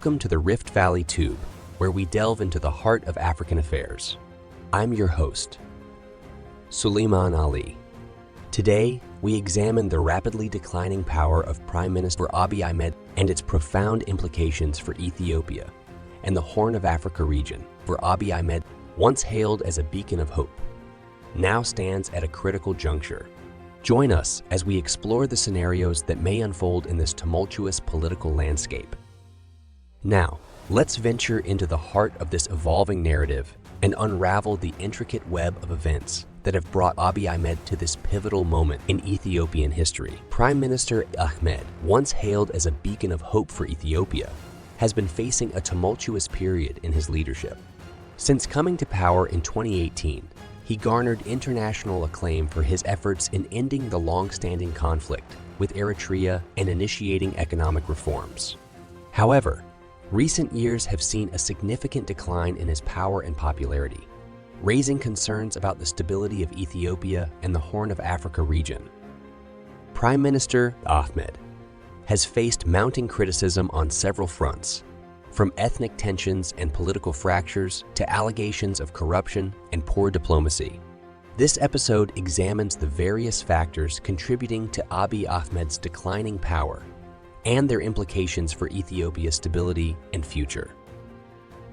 Welcome to the Rift Valley Tube, where we delve into the heart of African affairs. I'm your host, Suleiman Ali. Today, we examine the rapidly declining power of Prime Minister Abiy Ahmed and its profound implications for Ethiopia and the Horn of Africa region, where Abiy Ahmed, once hailed as a beacon of hope, now stands at a critical juncture. Join us as we explore the scenarios that may unfold in this tumultuous political landscape. Now, let's venture into the heart of this evolving narrative and unravel the intricate web of events that have brought Abiy Ahmed to this pivotal moment in Ethiopian history. Prime Minister Ahmed, once hailed as a beacon of hope for Ethiopia, has been facing a tumultuous period in his leadership. Since coming to power in 2018, he garnered international acclaim for his efforts in ending the long-standing conflict with Eritrea and initiating economic reforms. However, recent years have seen a significant decline in his power and popularity, raising concerns about the stability of Ethiopia and the Horn of Africa region. Prime Minister Ahmed has faced mounting criticism on several fronts, from ethnic tensions and political fractures to allegations of corruption and poor diplomacy. This episode examines the various factors contributing to Abiy Ahmed's declining power and their implications for Ethiopia's stability and future.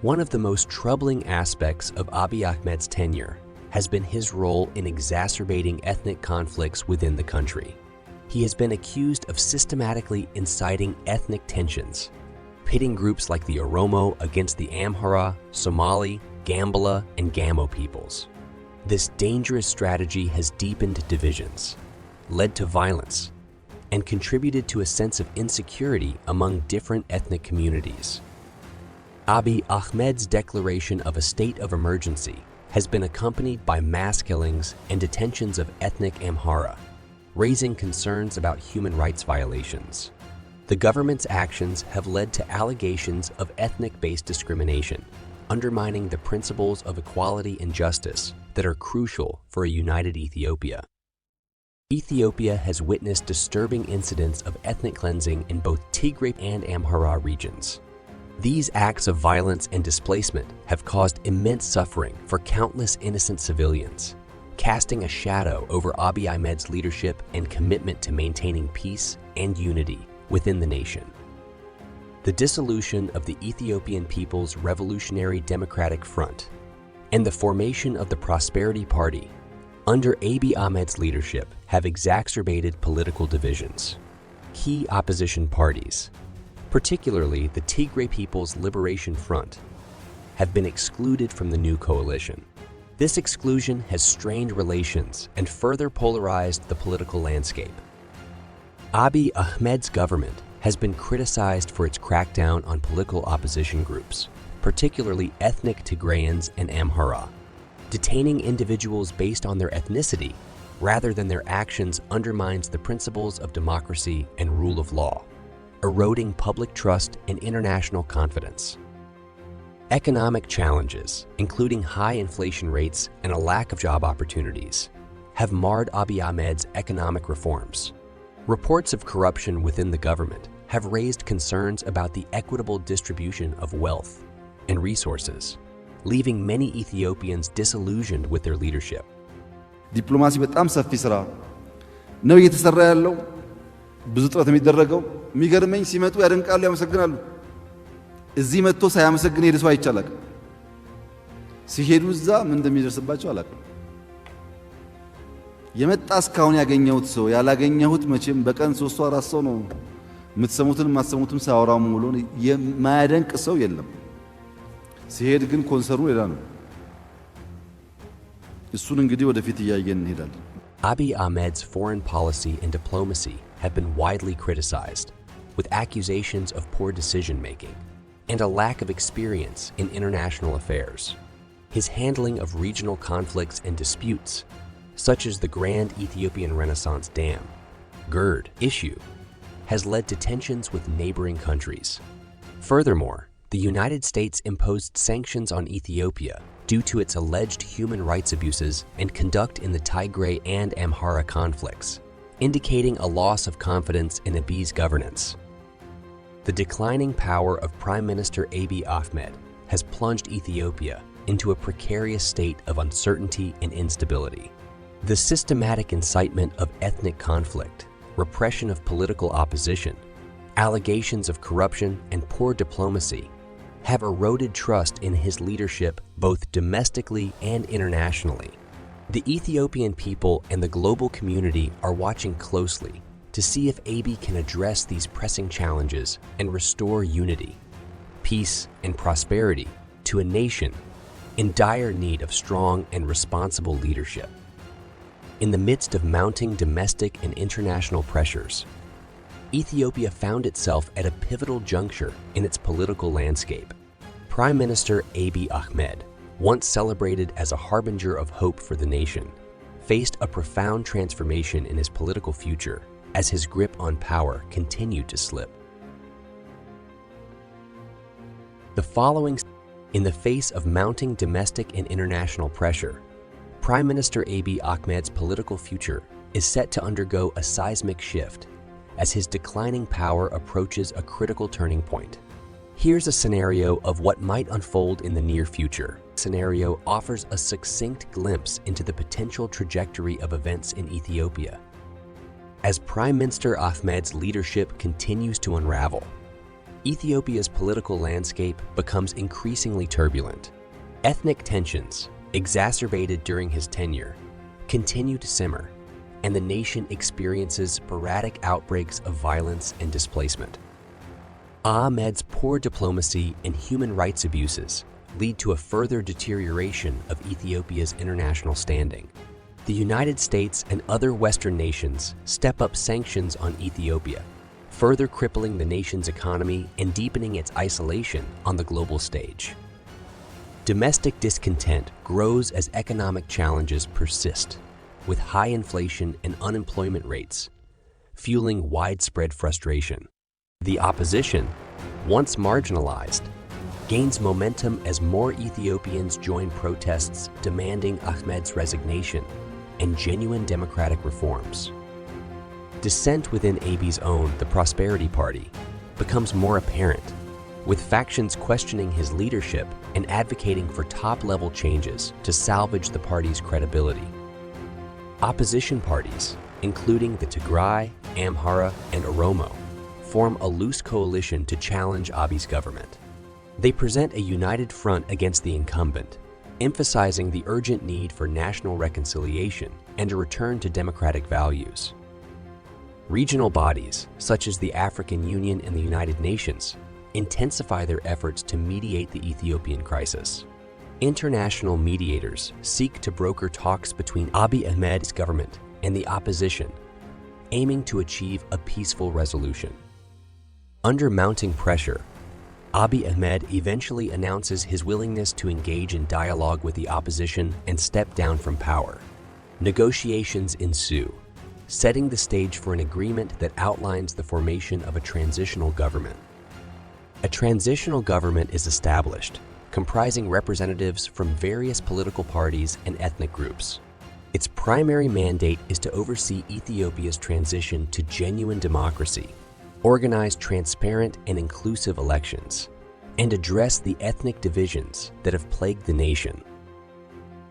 One of the most troubling aspects of Abiy Ahmed's tenure has been his role in exacerbating ethnic conflicts within the country. He has been accused of systematically inciting ethnic tensions, pitting groups like the Oromo against the Amhara, Somali, Gambela, and Gamo peoples. This dangerous strategy has deepened divisions, led to violence, and contributed to a sense of insecurity among different ethnic communities. Abiy Ahmed's declaration of a state of emergency has been accompanied by mass killings and detentions of ethnic Amhara, raising concerns about human rights violations. The government's actions have led to allegations of ethnic-based discrimination, undermining the principles of equality and justice that are crucial for a united Ethiopia. Ethiopia has witnessed disturbing incidents of ethnic cleansing in both Tigray and Amhara regions. These acts of violence and displacement have caused immense suffering for countless innocent civilians, casting a shadow over Abiy Ahmed's leadership and commitment to maintaining peace and unity within the nation. The dissolution of the Ethiopian People's Revolutionary Democratic Front and the formation of the Prosperity Party under Abiy Ahmed's leadership have exacerbated political divisions. Key opposition parties, particularly the Tigray People's Liberation Front, have been excluded from the new coalition. This exclusion has strained relations and further polarized the political landscape. Abiy Ahmed's government has been criticized for its crackdown on political opposition groups, particularly ethnic Tigrayans and Amhara. Detaining individuals based on their ethnicity rather than their actions undermines the principles of democracy and rule of law, eroding public trust and international confidence. Economic challenges, including high inflation rates and a lack of job opportunities, have marred Abiy Ahmed's economic reforms. Reports of corruption within the government have raised concerns about the equitable distribution of wealth and resources, leaving many Ethiopians disillusioned with their leadership. ዲፕሎማሲ በጣም ሰፊ ስራ ነው እየተሰራ ያለው፣ ብዙ ጥረት የሚደረገው። የሚገርመኝ ሲመጡ ያደንቃሉ፣ ያመሰግናሉ። እዚህ መጥቶ ሳያመሰግን ሄደ ሰው አይቻላል። ሲሄዱ እዛ ምን እንደሚደርስባቸው አላውቅም። የመጣ እስካሁን ያገኘሁት ሰው ያላገኘሁት መቼም በቀን 3 4 ሰው ነው የምትሰሙትን ማሰሙትም ሳወራው ሙሉ የማያደንቅ ሰው የለም። ሲሄድ ግን ኮንሰርኑ ሌላ ነው። እሱን እንግዲህ ወደፊት እያየን እንሄዳለን። Abiy Ahmed's foreign policy and diplomacy have been widely criticized, with accusations of poor decision-making and a lack of experience in international affairs. His handling of regional conflicts and disputes, such as the Grand Ethiopian Renaissance Dam (GERD) issue, has led to tensions with neighboring countries. Furthermore, the United States imposed sanctions on Ethiopia due to its alleged human rights abuses and conduct in the Tigray and Amhara conflicts, indicating a loss of confidence in Abiy's governance. The declining power of Prime Minister Abiy Ahmed has plunged Ethiopia into a precarious state of uncertainty and instability. The systematic incitement of ethnic conflict, repression of political opposition, allegations of corruption, and poor diplomacy have eroded trust in his leadership both domestically and internationally. The Ethiopian people and the global community are watching closely to see if Abiy can address these pressing challenges and restore unity, peace, and prosperity to a nation in dire need of strong and responsible leadership. In the midst of mounting domestic and international pressures, Ethiopia found itself at a pivotal juncture in its political landscape. Prime Minister Abiy Ahmed, once celebrated as a harbinger of hope for the nation, faced a profound transformation in his political future as his grip on power continued to slip. In the face of mounting domestic and international pressure, Prime Minister Abiy Ahmed's political future is set to undergo a seismic shift as his declining power approaches a critical turning point. Here's a scenario of what might unfold in the near future. The scenario offers a succinct glimpse into the potential trajectory of events in Ethiopia. As Prime Minister Ahmed's leadership continues to unravel, Ethiopia's political landscape becomes increasingly turbulent. Ethnic tensions, exacerbated during his tenure, continue to simmer, and the nation experiences sporadic outbreaks of violence and displacement. Ahmed's poor diplomacy and human rights abuses lead to a further deterioration of Ethiopia's international standing. The United States and other Western nations step up sanctions on Ethiopia, further crippling the nation's economy and deepening its isolation on the global stage. Domestic discontent grows as economic challenges persist, with high inflation and unemployment rates fueling widespread frustration. The opposition, once marginalized, gains momentum as more Ethiopians join protests demanding Ahmed's resignation and genuine democratic reforms. Dissent within Abiy's own, the Prosperity Party, becomes more apparent, with factions questioning his leadership and advocating for top-level changes to salvage the party's credibility. Opposition parties, including the Tigray, Amhara, and Oromo, form a loose coalition to challenge Abiy's government. They present a united front against the incumbent, emphasizing the urgent need for national reconciliation and a return to democratic values. Regional bodies, such as the African Union and the United Nations, intensify their efforts to mediate the Ethiopian crisis. International mediators seek to broker talks between Abiy Ahmed's government and the opposition, aiming to achieve a peaceful resolution. Under mounting pressure, Abiy Ahmed eventually announces his willingness to engage in dialogue with the opposition and step down from power. Negotiations ensue, setting the stage for an agreement that outlines the formation of a transitional government. A transitional government is established, comprising representatives from various political parties and ethnic groups. Its primary mandate is to oversee Ethiopia's transition to genuine democracy, organize transparent and inclusive elections, and address the ethnic divisions that have plagued the nation.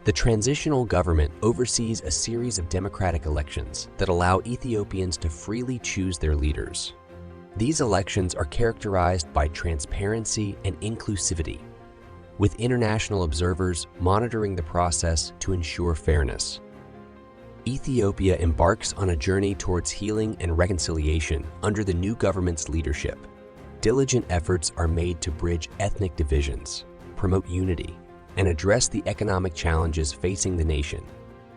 The transitional government oversees a series of democratic elections that allow Ethiopians to freely choose their leaders. These elections are characterized by transparency and inclusivity, with international observers monitoring the process to ensure fairness. Ethiopia embarks on a journey towards healing and reconciliation under the new government's leadership. Diligent efforts are made to bridge ethnic divisions, promote unity, and address the economic challenges facing the nation.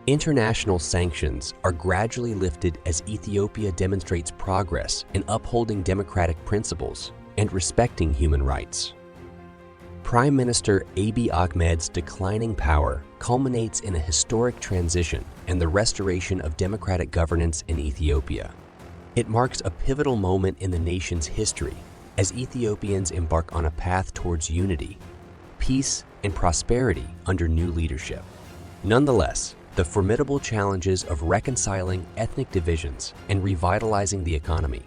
International sanctions are gradually lifted as Ethiopia demonstrates progress in upholding democratic principles and respecting human rights. Prime Minister Abiy Ahmed's declining power culminates in a historic transition and the restoration of democratic governance in Ethiopia. It marks a pivotal moment in the nation's history as Ethiopians embark on a path towards unity, peace, and prosperity under new leadership. Nonetheless, the formidable challenges of reconciling ethnic divisions and revitalizing the economy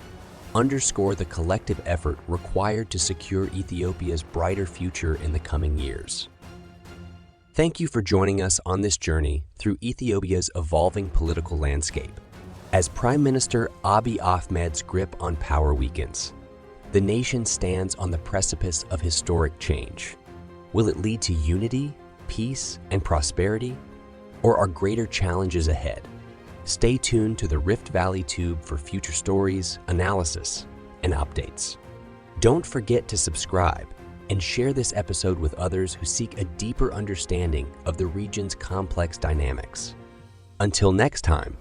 underscore the collective effort required to secure Ethiopia's brighter future in the coming years. Thank you for joining us on this journey through Ethiopia's evolving political landscape. As Prime Minister Abiy Ahmed's grip on power weakens, the nation stands on the precipice of historic change. Will it lead to unity, peace, and prosperity? Or are greater challenges ahead? Stay tuned to the Rift Valley Tube for future stories, analysis, and updates. Don't forget to subscribe and share this episode with others who seek a deeper understanding of the region's complex dynamics. Until next time,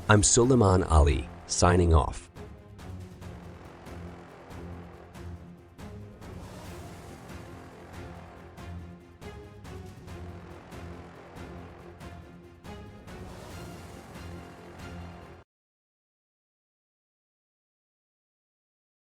I'm Suleiman Ali, signing off.